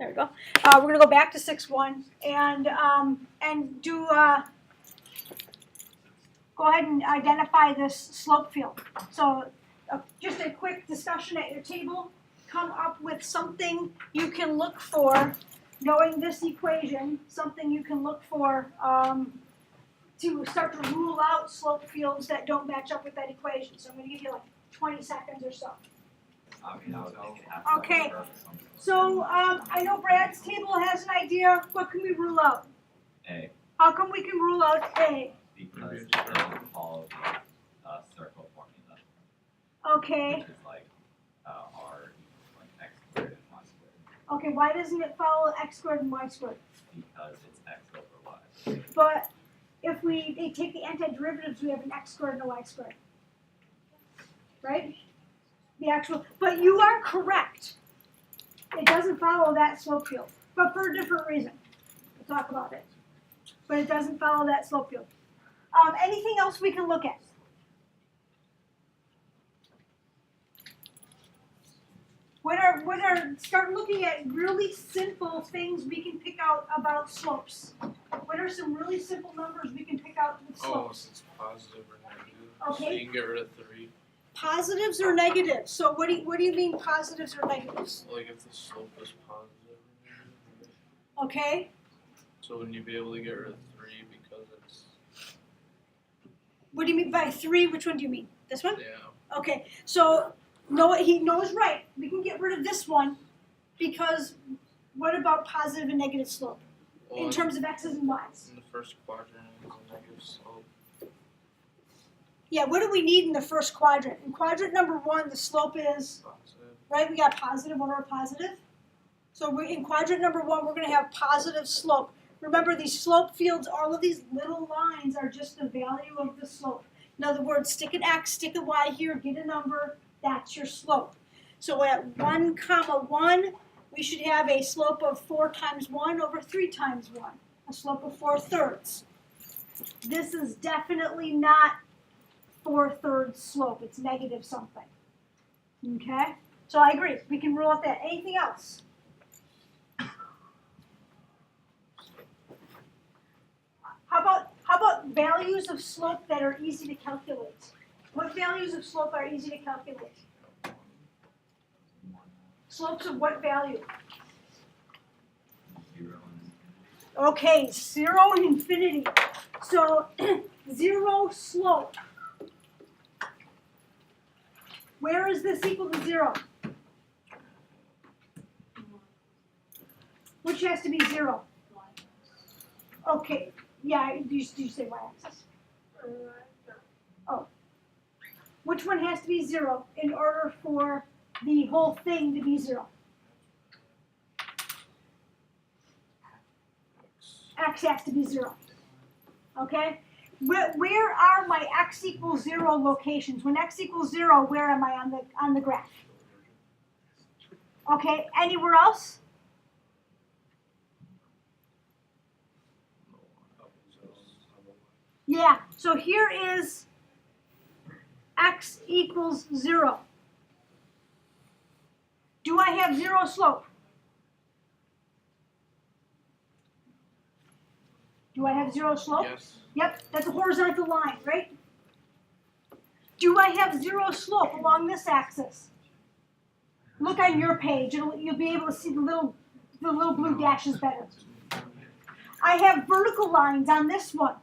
There we go. We're going to go back to 6-1 and do, go ahead and identify this slope field. So just a quick discussion at your table. Come up with something you can look for, knowing this equation, something you can look for to start to rule out slope fields that don't match up with that equation. So I'm going to give you like 20 seconds or so. Okay, so I know Brad's table has an idea. What can we rule out? A. How come we can rule out A? Because it doesn't follow the circle formula. Okay. Which is like R equals like x squared and y squared. Okay, why doesn't it follow x squared and y squared? Because it's x over y. But if we take the antiderivatives, we have an x squared and a y squared. Right? The actual, but you are correct. It doesn't follow that slope field, but for a different reason. We'll talk about it. But it doesn't follow that slope field. Anything else we can look at? Start looking at really simple things we can pick out about slopes. What are some really simple numbers we can pick out with slopes? Oh, it's positive or negative. Okay. So you can get rid of 3. Positives or negatives? So what do you mean positives or negatives? Like if the slope is positive or negative. Okay. So wouldn't you be able to get rid of 3 because it's... What do you mean by 3? Which one do you mean? This one? Yeah. Okay. So he knows right. We can get rid of this one because what about positive and negative slope Well, in terms of x's and y's? in the first quadrant is a negative slope. Yeah, what do we need in the first quadrant? In quadrant number 1, the slope is, Positive. right, we got positive. What are positive? So in quadrant number 1, we're going to have positive slope. Remember, these slope fields, all of these little lines are just the value of the slope. In other words, stick an x, stick a y here, get a number, that's your slope. So at 1, 1, we should have a slope of 4 times 1 over 3 times 1, a slope of 4/3. This is definitely not 4/3 slope. It's negative something. Okay? So I agree. We can rule out that. Anything else? How about values of slope that are easy to calculate? What values of slope are easy to calculate? Slopes of what value? 0 Okay, 0 and infinity. So 0 slope. Where is this equal to 0? Which has to be 0? Okay, yeah, did you say y-axis? Oh. Which one has to be 0 in order for the whole thing to be 0? X has to be 0. Okay? Where are my x equals 0 locations? When x equals 0, where am I on the graph? Okay, anywhere else? Yeah, so here is x equals 0. Do I have 0 slope? Do I have 0 slope? Yes. Yep, that's a horizontal line, right? Do I have 0 slope along this axis? Look on your page, you'll be able to see the little blue dashes better. I have vertical lines on this one.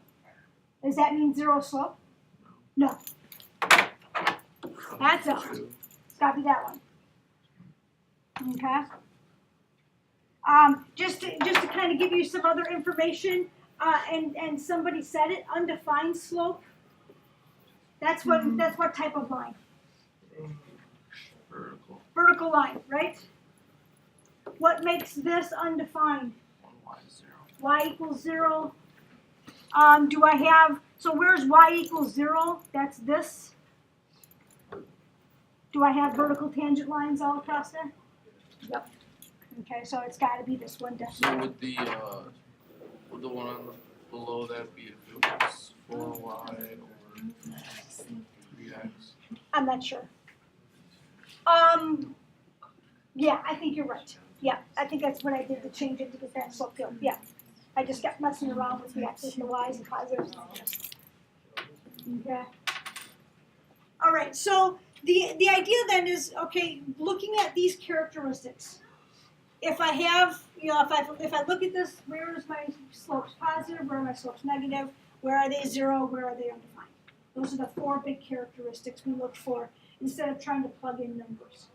Does that mean 0 slope? No. That's a. It's got to be that one. Okay. Just to kind of give you some other information, and somebody said it, undefined slope. That's what type of line? Vertical. Vertical line, right? What makes this undefined? 1, y is 0. Y equals 0. Do I have, so where's y equals 0? That's this. Do I have vertical tangent lines all across there? Yep. Okay, so it's got to be this one So definitely. would the one on the below that be if it was 4y over 3x? I'm not sure. Yeah, I think you're right. Yeah, I think that's what I did to change it to get that slope field. Yeah, I just kept messing around with the x's and the y's and positives. Okay. All right. So the idea then is, okay, looking at these characteristics. If I have, you know, if I look at this, where is my slopes positive? Where are my slopes negative? Where are they 0? Where are they undefined? Those are the 4 big characteristics we look for instead of trying to plug in numbers.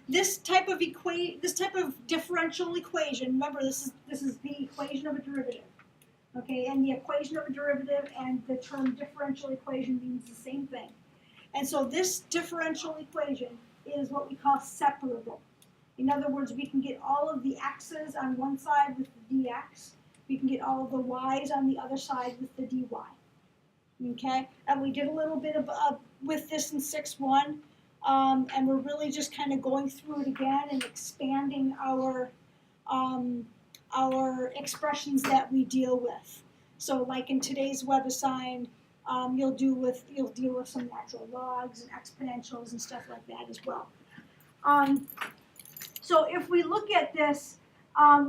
This type of differential equation. Remember, this is the equation of a derivative. Okay, and the equation of a derivative and the term differential equation means the same thing. And so this differential equation is what we call separable. In other words, we can get all of the x's on one side with the dx. We can get all of the y's on the other side with the dy. Okay, and we did a little bit of with this in 6.1, and we're really just kind of going through it again and expanding our expressions that we deal with. So, like in today's web assign, you'll deal with some natural logs and exponentials and stuff like that as well. So if we look at this,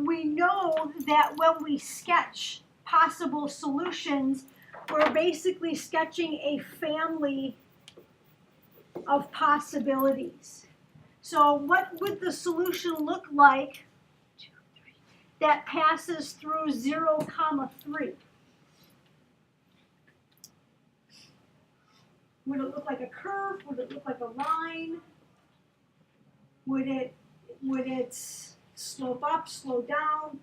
we know that when we sketch possible solutions, we're basically sketching a family of possibilities. So what would the solution look like that passes through 0, 3? Would it look like a curve? Would it look like a line? Would it slope up, slope down,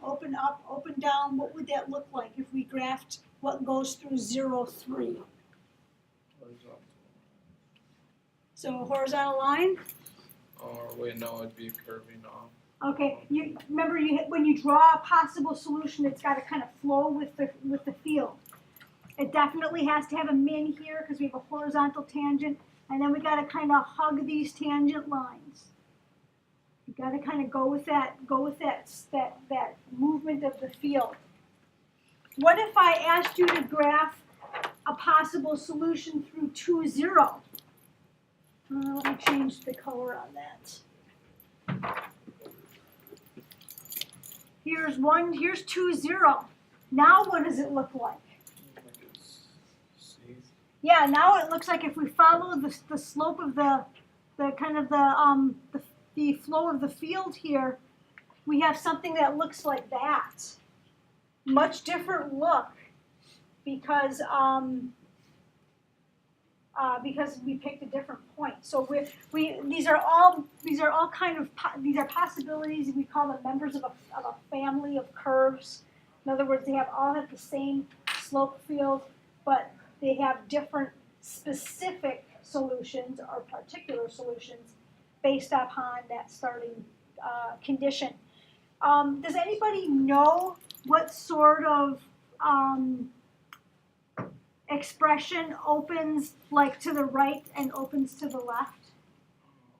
open up, open down? What would that look like if we graphed what goes through 0, 3? Horizontal. So a horizontal line? Or wait, no, it'd be curving off. Okay, you remember when you draw a possible solution, it's got to kind of flow with the field. It definitely has to have a min here because we have a horizontal tangent, and then we got to kind of hug these tangent lines. You got to kind of go with that movement of the field. What if I asked you to graph a possible solution through 2, 0? Let me change the color on that. Here's 1, here's 2, 0. Now what does it look like? Yeah, now it looks like if we follow the slope of the flow of the field here, we have something that looks like that. Much different look because we picked a different point. So these are all possibilities. We call them members of a family of curves. In other words, they all have the same slope field, but they have different specific solutions or particular solutions based upon that starting condition. Does anybody know what sort of expression opens like to the right and opens to the left?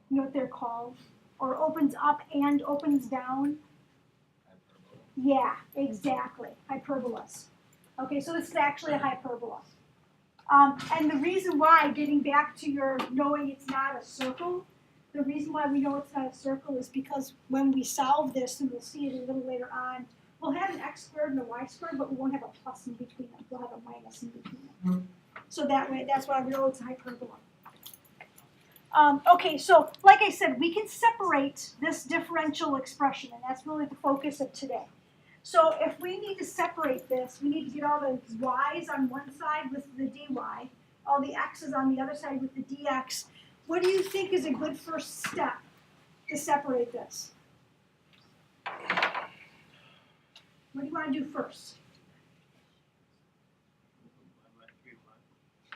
You know what they're called? Or opens up and opens down? Hyperbola. Yeah, exactly. Hyperbolas. Okay, so this is actually a hyperbola. And the reason why, getting back to your knowing it's not a circle, the reason why we know it's not a circle is because when we solve this, and we'll see it a little later on, we'll have an x squared and a y squared, but we won't have a plus in between them. We'll have a minus in between them. So that way, that's why we know it's a hyperbola. Okay, so like I said, we can separate this differential expression, and that's really the focus of today. So if we need to separate this, we need to get all the y's on one side with the dy, all the x's on the other side with the dx. What do you think is a good first step to separate this? What do you want to do first?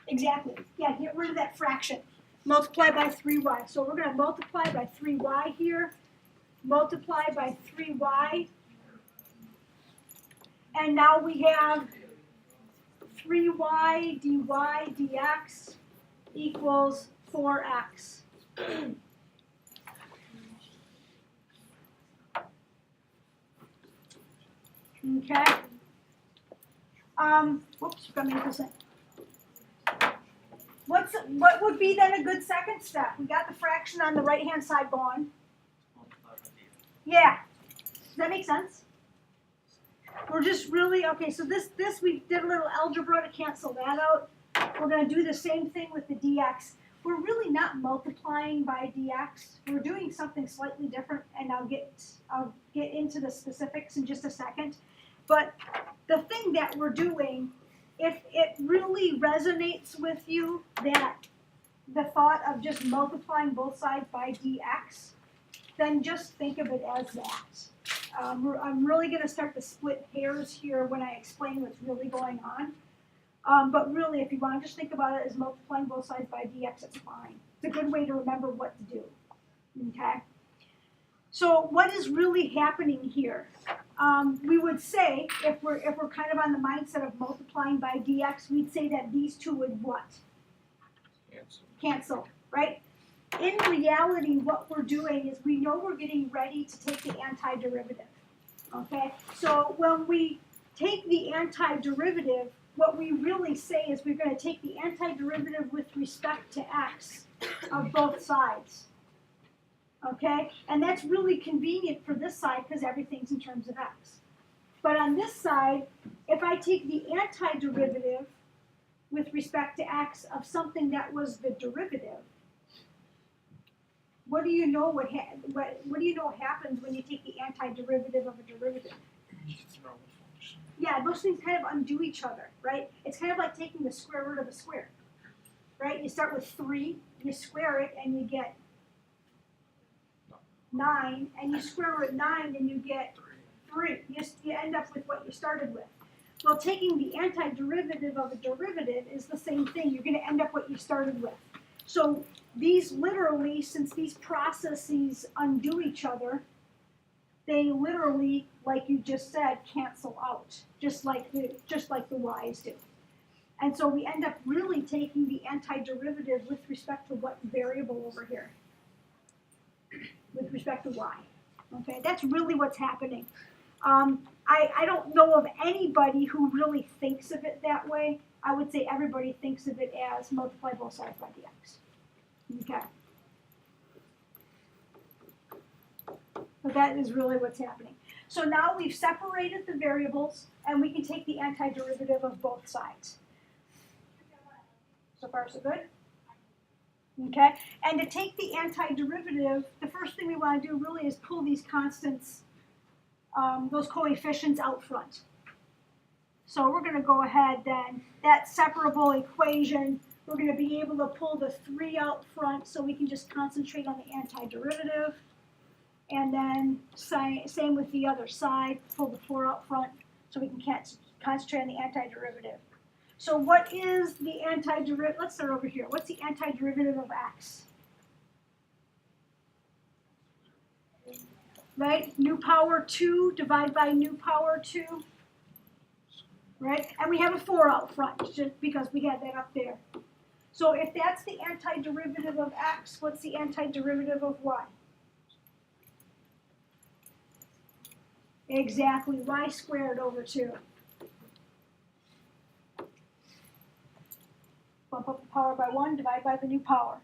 Exactly. Yeah, get rid of that fraction. Multiply by 3y. So we're going to multiply by 3y here. Multiply by 3y. And now we have 3y dy dx equals 4x. Okay. Whoops, forgot to make this in. What would be then a good second step? We got the fraction on the right-hand side going. Multiply Yeah. Does that make sense? We're just really, okay, so this we did a little algebra to cancel that out. We're going to do the same thing with the dx. We're really not multiplying by dx. We're doing something slightly different, and I'll get into the specifics in just a second. But the thing that we're doing, if it really resonates with you, that the thought of just multiplying both sides by dx, then just think of it as that. I'm really going to start to split hairs here when I explain what's really going on. But really, if you want to just think about it as multiplying both sides by dx, it's fine. It's a good way to remember what to do. Okay? So what is really happening here? We would say, if we're kind of on the mindset of multiplying by dx, we'd say that these two would what? Cancel, right? In reality, what we're doing is we know we're getting ready to take the antiderivative, okay? So when we take the antiderivative, what we really say is we're going to take the antiderivative with respect to x of both sides, okay? And that's really convenient for this side because everything's in terms of x. But on this side, if I take the antiderivative with respect to x of something that was the derivative, what do you know what do you know happens when you take the antiderivative of a derivative? Yeah, those things kind of undo each other, right? It's kind of like taking the square root of a square, right? You start with 3, you square it, and you get 9, and you square root 9, and you get 3. You end up with what you started with. Well, taking the antiderivative of a derivative is the same thing. You're going to end up what you started with. So these literally, since these processes undo each other, they literally, like you just said, cancel out, just like the y's do. And so we end up really taking the antiderivative with respect to what variable over here? With respect to y. Okay, that's really what's happening. I don't know of anybody who really thinks of it that way. I would say everybody thinks of it as multiply both sides by dx. Okay. But that is really what's happening. So now we've separated the variables, and we can take the antiderivative of both sides. So far, so good? Okay, and to take the antiderivative, the first thing we want to do really is pull these constants, those coefficients out front. So we're going to go ahead then, that separable equation, we're going to be able to pull the 3 out front so we can just concentrate on the antiderivative. And then same with the other side, pull the 4 out front so we can concentrate on the antiderivative. So what is the antiderivative? Let's start over here. What's the antiderivative of x? Right? Nu power 2 divided by nu power 2. Right? And we have a 4 out front just because we had that up there. So if that's the antiderivative of x, what's the antiderivative of y? Exactly, y squared over 2. Bump up the power by 1, divide by the new power.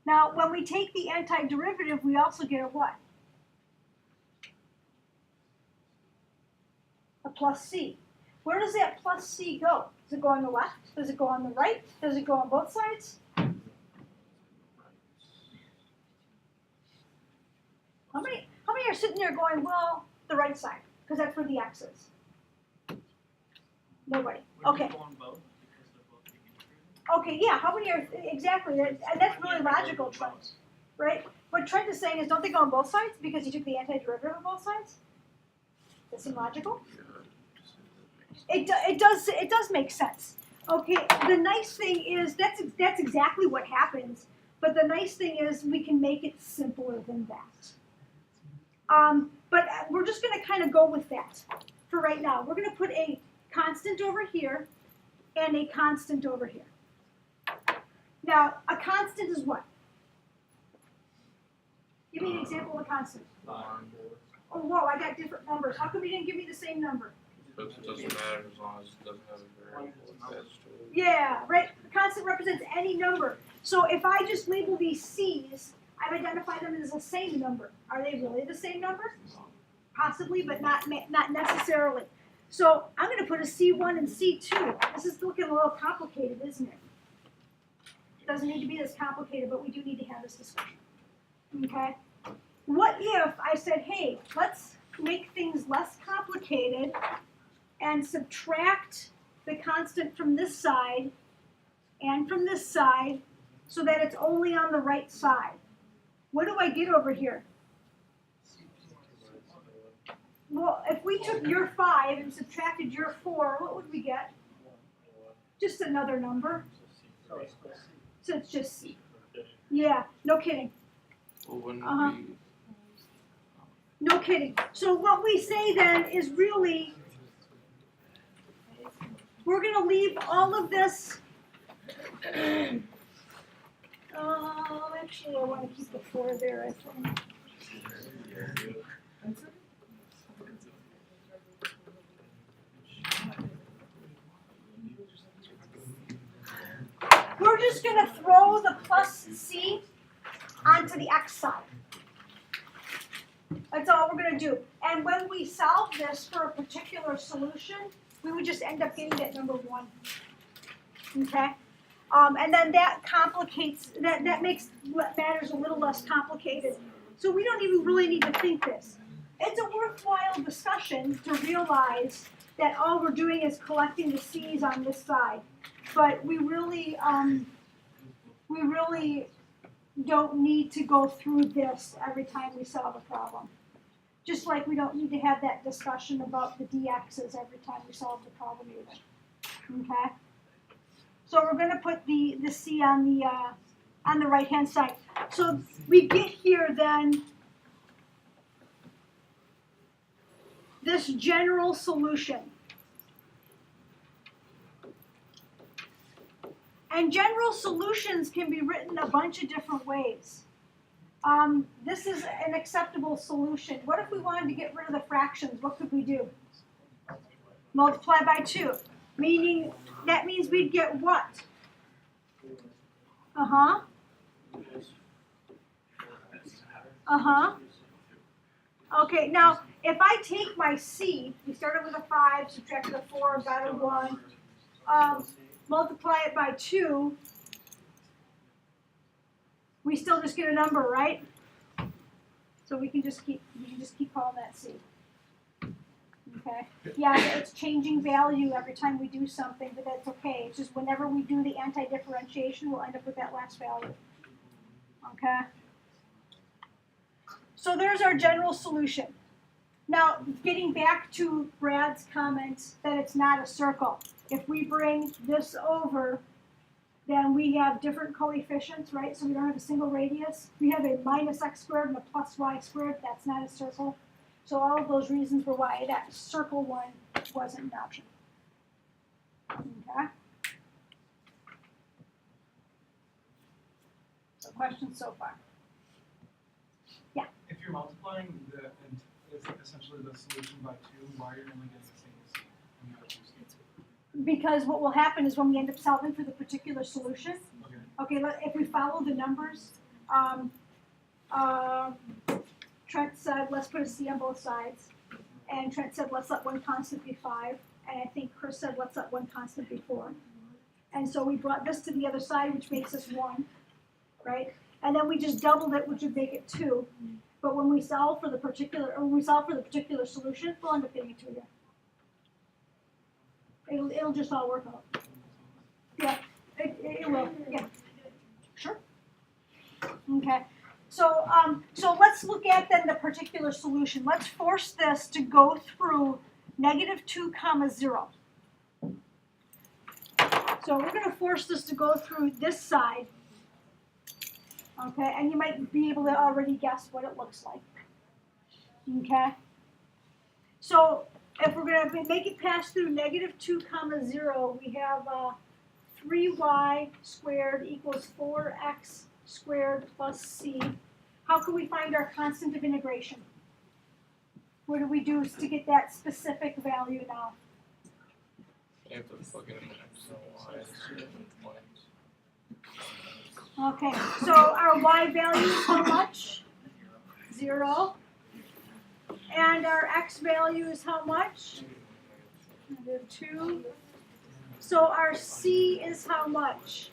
Now, when we take the antiderivative, we also get a what? A plus c. Where does that plus c go? Does it go on the left? Does it go on the right? Does it go on both sides? How many are sitting there going, well, the right side, because that's where the x is? Nobody. Okay. Okay, yeah, how many are, exactly, and that's really logical, Trent, right? What Trent is saying is, don't they go on both sides because you took the antiderivative of both sides? Does that seem logical? It does make sense. Okay, the nice thing is, that's exactly what happens, but the nice thing is we can make it simpler than that. But we're just going to kind of go with that for right now. We're going to put a constant over here and a constant over here. Now, a constant is what? Give me an example of a constant. Oh, whoa, I got different numbers. How come you didn't give me the same number? It doesn't matter as long as it doesn't have a variable attached to it. Yeah, right. A constant represents any number. So if I just label these C's, I've identified them as the same number. Are they really the same number? Possibly, but not necessarily. So I'm going to put a C1 and C2. This is looking a little complicated, isn't it? Doesn't need to be this complicated, but we do need to have this discussion. Okay? What if I said, hey, let's make things less complicated and subtract the constant from this side and from this side so that it's only on the right side? What do I get over here? Well, if we took your 5 and subtracted your 4, what would we get? Just another number. So it's just C. Yeah, no kidding. Well, wouldn't it Uh-huh. be No kidding. So what we say then is really, we're going to leave all of this. Actually, I want to keep the 4 there, I think. We're just going to throw the plus C onto the x side. That's all we're going to do. And when we solve this for a particular solution, we would just end up getting at number 1. Okay? And then that complicates, that makes what matters a little less complicated. So we don't even really need to think this. It's a worthwhile discussion to realize that all we're doing is collecting the C's on this side. But we really don't need to go through this every time we solve a problem. Just like we don't need to have that discussion about the dx's every time we solve the problem either. Okay? So we're going to put the C on the right hand side. So we get here then this general solution. And general solutions can be written a bunch of different ways. This is an acceptable solution. What if we wanted to get rid of the fractions? What could we do? Multiply by 2. Meaning, that means we'd get what? Uh-huh. Uh-huh. Okay, now, if I take my C, we started with a 5, subtracted a 4, got a 1, multiply it by 2, we still just get a number, right? So we can just keep calling that C. Okay. Yeah, it's changing value every time we do something, but that's okay. It's just whenever we do the anti-differentiation, we'll end up with that last value. Okay. So there's our general solution. Now, getting back to Brad's comment that it's not a circle. If we bring this over, then we have different coefficients, right? So we don't have a single radius. We have a minus x squared and a plus y squared. That's not a circle. So all of those reasons were why that circle one wasn't an option. Okay? So questions so far? Yeah? If you're multiplying essentially the solution by 2, why are you only getting a single C when you have 2 C's? Because what will happen is when we end up solving for the particular solution, okay, if we follow the numbers, Trent said, let's put a C on both sides. And Trent said, let's let one constant be 5. And I think Chris said, let's let one constant be 4. And so we brought this to the other side, which makes us 1, right? And then we just doubled it, which would make it 2. But when we solve for the particular, solution, we'll end up getting a 2 here. It'll just all work out. Yeah, it will. Yeah. Sure. Okay. So let's look at then the particular solution. Let's force this to go through -2, 0. So we're going to force this to go through this side. Okay, and you might be able to already guess what it looks like. Okay. So if we're going to make it pass through -2, 0, we have 3y squared equals 4x squared plus c. How can we find our constant of integration? What do we do to get that specific value now? You have to plug in an x and y. Okay, so our y value is how much? 0. And our x value is how much? 2. So our c is how much?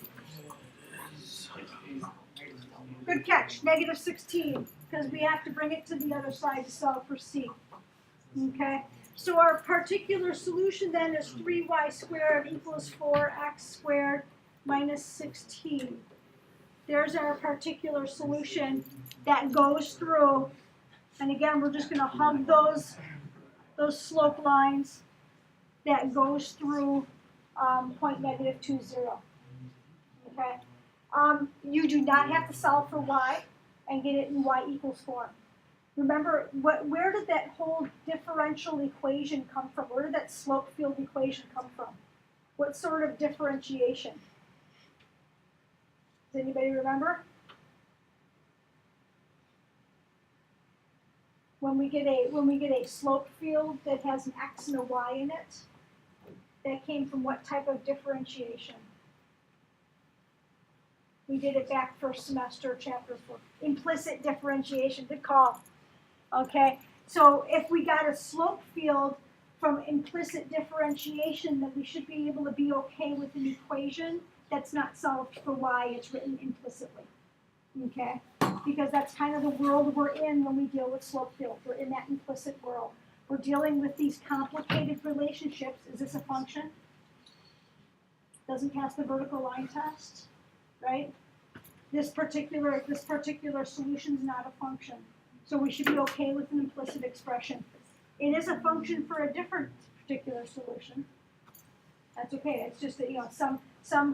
Good catch, negative 16, because we have to bring it to the other side to solve for c. Okay, so our particular solution then is 3y squared equals 4x squared minus 16. There's our particular solution that goes through, and again, we're just going to hug those slope lines that goes through point negative 2, 0. Okay? You do not have to solve for y and get it in y equals form. Remember, where did that whole differential equation come from? Where did that slope field equation come from? What sort of differentiation? Does anybody remember? When we get a slope field that has an x and a y in it, that came from what type of differentiation? We did it back first semester, chapter 4. Implicit differentiation, good call. Okay, so if we got a slope field from implicit differentiation, then we should be able to be okay with an equation that's not solved for y, it's written implicitly. Okay, because that's kind of the world we're in when we deal with slope field. We're in that implicit world. We're dealing with these complicated relationships. Is this a function? Doesn't pass the vertical line test, right? This particular solution is not a function. So we should be okay with an implicit expression. It is a function for a different particular solution. That's okay. It's just that, you know, some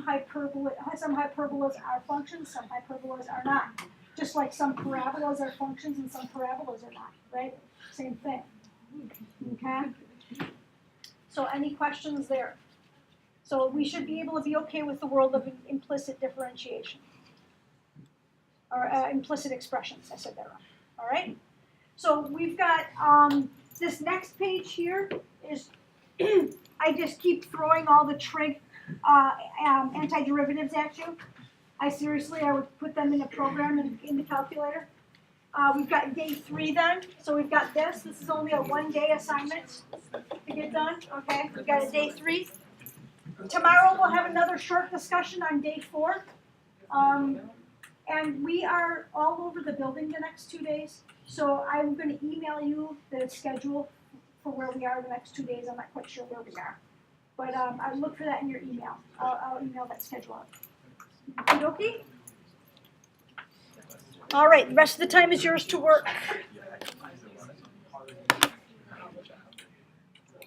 hyperbolas are functions, some hyperbolas are not. Just like some parabolas are functions and some parabolas are not, right? Same thing. Okay? So any questions there? So we should be able to be okay with the world of implicit differentiation. Or implicit expressions, I said that wrong. All right? So we've got this next page here is, I just keep throwing all the trig antiderivatives at you. I would put them in a program in the calculator. We've got day 3 then. So we've got this. This is only a 1-day assignment to get done. Okay, we've got a day 3. Tomorrow we'll have another short discussion on day 4. And we are all over the building the next 2 days. So I'm going to email you the schedule for where we are the next 2 days. I'm not quite sure where we are. But I look for that in your email. I'll email that schedule out. Okay? All right, the rest of the time is yours to work.